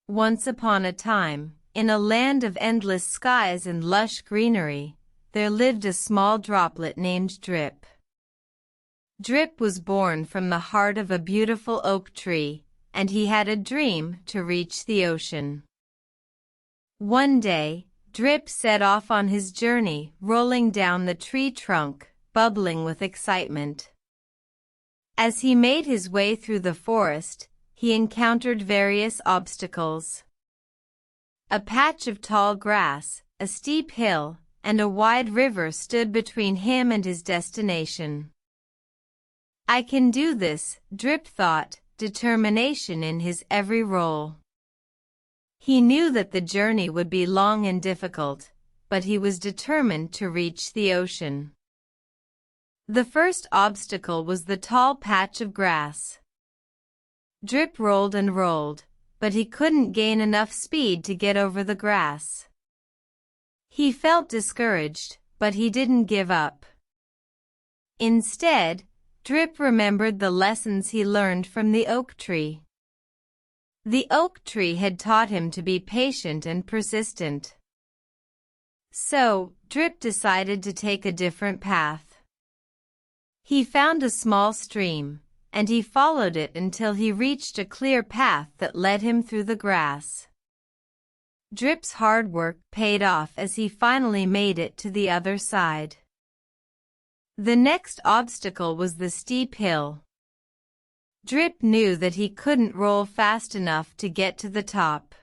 Once upon a time, in a land of endless skies and lush greenery, there lived a small droplet named Drip. Drip was born from the heart of a beautiful oak tree, and he had a dream to reach the ocean. One day, Drip set off on his journey, rolling down the tree trunk, bubbling with excitement. As he made his way through the forest, he encountered various obstacles. A patch of tall grass, a steep hill, and a wide river stood between him and his destination. "I can do this," Drip thought, determination in his every roll. He knew that the journey would be long and difficult, but he was determined to reach the ocean. The first obstacle was the tall patch of grass. Drip rolled and rolled, but he couldn't gain enough speed to get over the grass. He felt discouraged, but he didn't give up. Instead, Drip remembered the lessons he learned from the oak tree. The oak tree had taught him to be patient and persistent. So, Drip decided to take a different path. He found a small stream, and he followed it until he reached a clear path that led him through the grass. Drip's hard work paid off as he finally made it to the other side. The next obstacle was the steep hill. Drip knew that he couldn't roll fast enough to get to the top.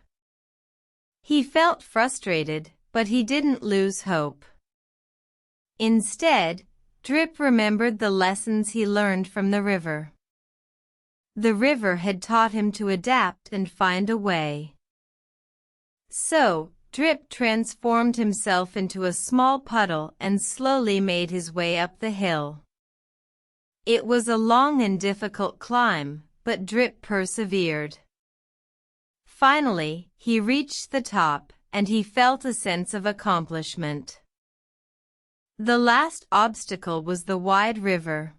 He felt frustrated, but he didn't lose hope. Instead, Drip remembered the lessons he learned from the river. The river had taught him to adapt and find a way. So, Drip transformed himself into a small puddle and slowly made his way up the hill. It was a long and difficult climb, but Drip persevered. Finally, he reached the top, and he felt a sense of accomplishment. The last obstacle was the wide river.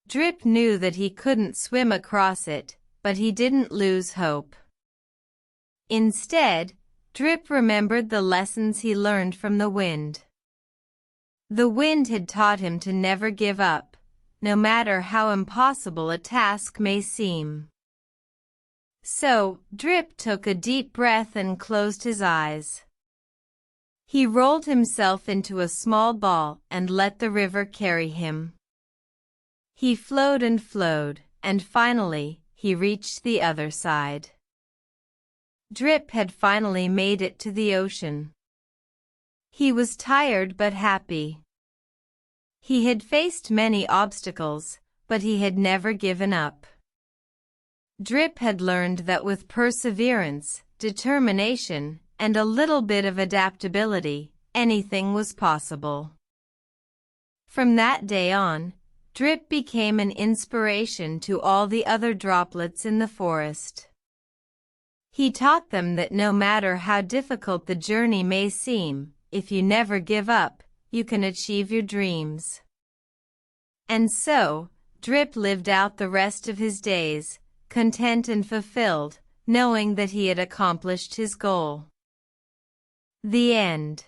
Drip knew that he couldn't swim across it, but he didn't lose hope. Instead, Drip remembered the lessons he learned from the wind. The wind had taught him to never give up, no matter how impossible a task may seem. So, Drip took a deep breath and closed his eyes. He rolled himself into a small ball and let the river carry him. He flowed, and finally, he reached the other side. Drip had finally made it to the ocean. He was tired but happy. He had faced many obstacles, but he had never given up. Drip had learned that with perseverance, determination, and a little bit of adaptability, anything was possible. From that day on, Drip became an inspiration to all the other droplets in the forest. He taught them that no matter how difficult the journey may seem, if you never give up, you can achieve your dreams. And so, Drip lived out the rest of his days, content and fulfilled, knowing that he had accomplished his goal. The end.